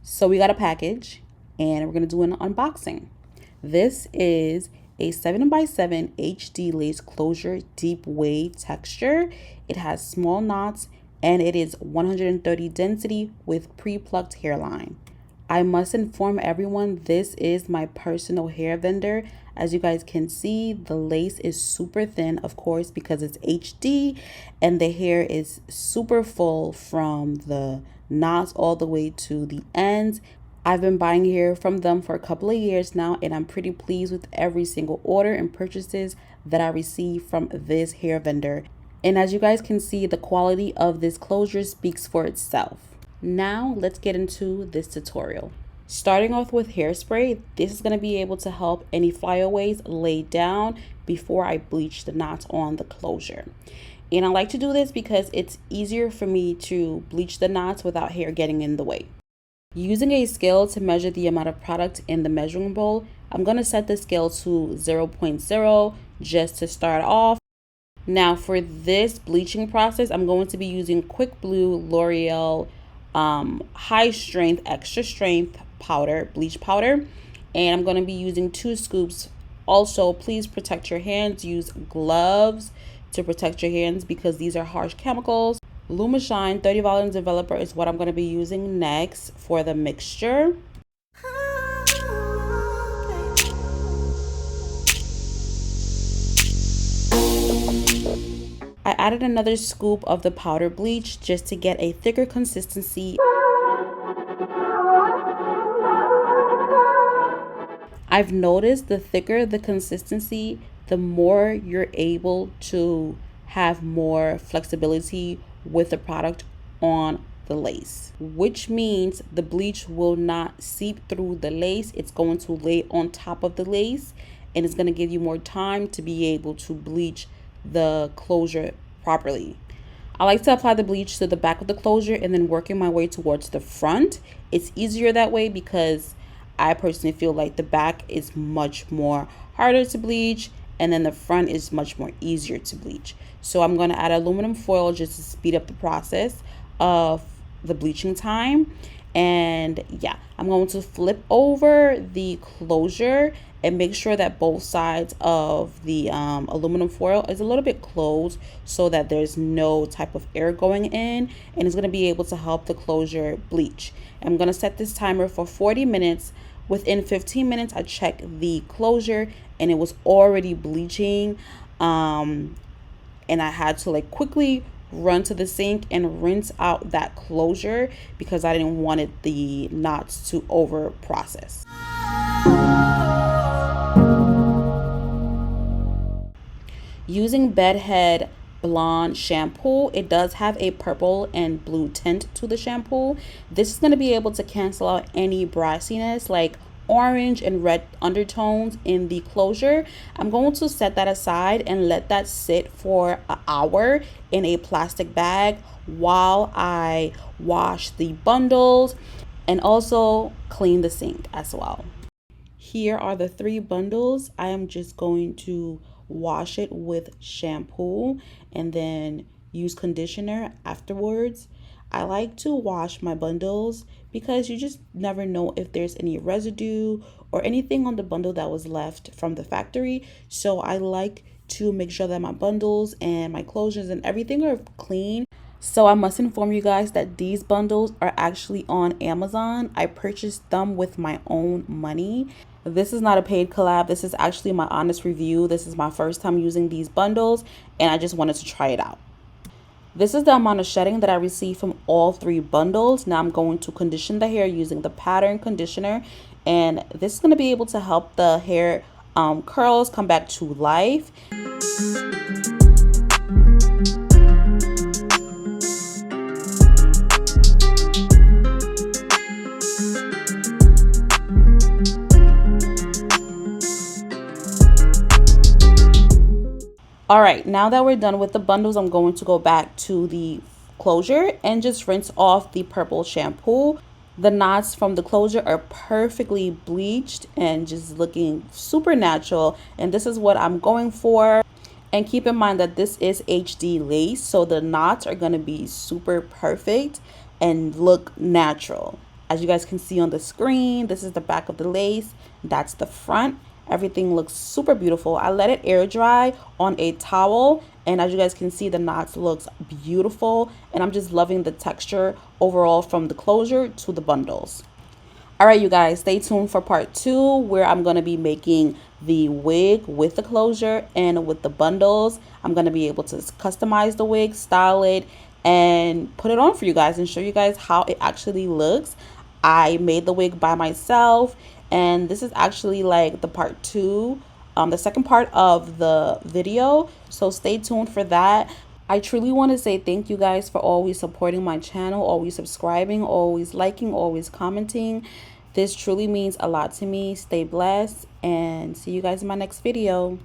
So we got a package and we're going to do an unboxing. This is a 7x7 HD lace closure deep wave texture. It has small knots and it is 130 density with pre-plucked hairline. I must inform everyone this is my personal hair vendor. As you guys can see, the lace is super thin, of course, because it's HD, and the hair is super full from the knots all the way to the ends. I've been buying hair from them for a couple of years now, and I'm pretty pleased with every single order and purchases that I receive from this hair vendor. And as you guys can see, the quality of this closure speaks for itself. Now let's get into this tutorial. Starting off with hairspray, this is going to be able to help any flyaways lay down before I bleach the knots on the closure. And I like to do this because it's easier for me to bleach the knots without hair getting in the way. Using a scale to measure the amount of product in the measuring bowl, I'm going to set the scale to 0.0 just to start off. Now for this bleaching process, I'm going to be using Quick Blue L'Oreal high strength extra strength powder, bleach powder, and I'm going to be using 2 scoops. Also, please protect your hands. Use gloves to protect your hands because these are harsh chemicals. Lumishine 30 volume developer is what I'm going to be using next for the mixture. I added another scoop of the powder bleach just to get a thicker consistency. I've noticed the thicker the consistency, the more you're able to have more flexibility with the product on the lace, which means the bleach will not seep through the lace. It's going to lay on top of the lace, and it's going to give you more time to be able to bleach the closure properly. I like to apply the bleach to the back of the closure and then working my way towards the front. It's easier that way because I personally feel like the back is much more harder to bleach and then the front is much more easier to bleach. So I'm going to add aluminum foil just to speed up the process of the bleaching time. And yeah, I'm going to flip over the closure and make sure that both sides of the aluminum foil is a little bit closed so that there's no type of air going in, and it's going to be able to help the closure bleach. I'm going to set this timer for 40 minutes. Within 15 minutes, I checked the closure and it was already bleaching. And I had to quickly run to the sink and rinse out that closure because I didn't want the knots to over process. Using Bedhead Blonde shampoo, it does have a purple and blue tint to the shampoo. This is going to be able to cancel out any brassiness like orange and red undertones in the closure. I'm going to set that aside and let that sit for an hour in a plastic bag while I wash the bundles and also clean the sink as well. Here are the 3 bundles. I am just going to wash it with shampoo and then use conditioner afterwards. I like to wash my bundles because you just never know if there's any residue or anything on the bundle that was left from the factory. So I like to make sure that my bundles and my closures and everything are clean. So I must inform you guys that these bundles are actually on Amazon. I purchased them with my own money. This is not a paid collab. This is actually my honest review. This is my first time using these bundles and I just wanted to try it out. This is the amount of shedding that I received from all 3 bundles. Now I'm going to condition the hair using the pattern conditioner, and this is going to be able to help the hair curls come back to life. All right, now that we're done with the bundles, I'm going to go back to the closure and just rinse off the purple shampoo. The knots from the closure are perfectly bleached and just looking super natural. And this is what I'm going for. And keep in mind that this is HD lace, so the knots are going to be super perfect and look natural As you guys can see on the screen, this is the back of the lace. That's the front. Everything looks super beautiful. I let it air dry on a towel, and as you guys can see, the knots looks beautiful, and I'm just loving the texture overall from the closure to the bundles. All right, you guys, stay tuned for part 2, where I'm going to be making the wig with the closure and with the bundles. I'm going to be able to customize the wig, style it, and put it on for you guys and show you guys how it actually looks. I made the wig by myself, and this is actually like the part 2, the second part of the video. So stay tuned for that. I truly want to say thank you guys for always supporting my channel, always subscribing, always liking, always commenting. This truly means a lot to me. Stay blessed, and see you guys in my next video.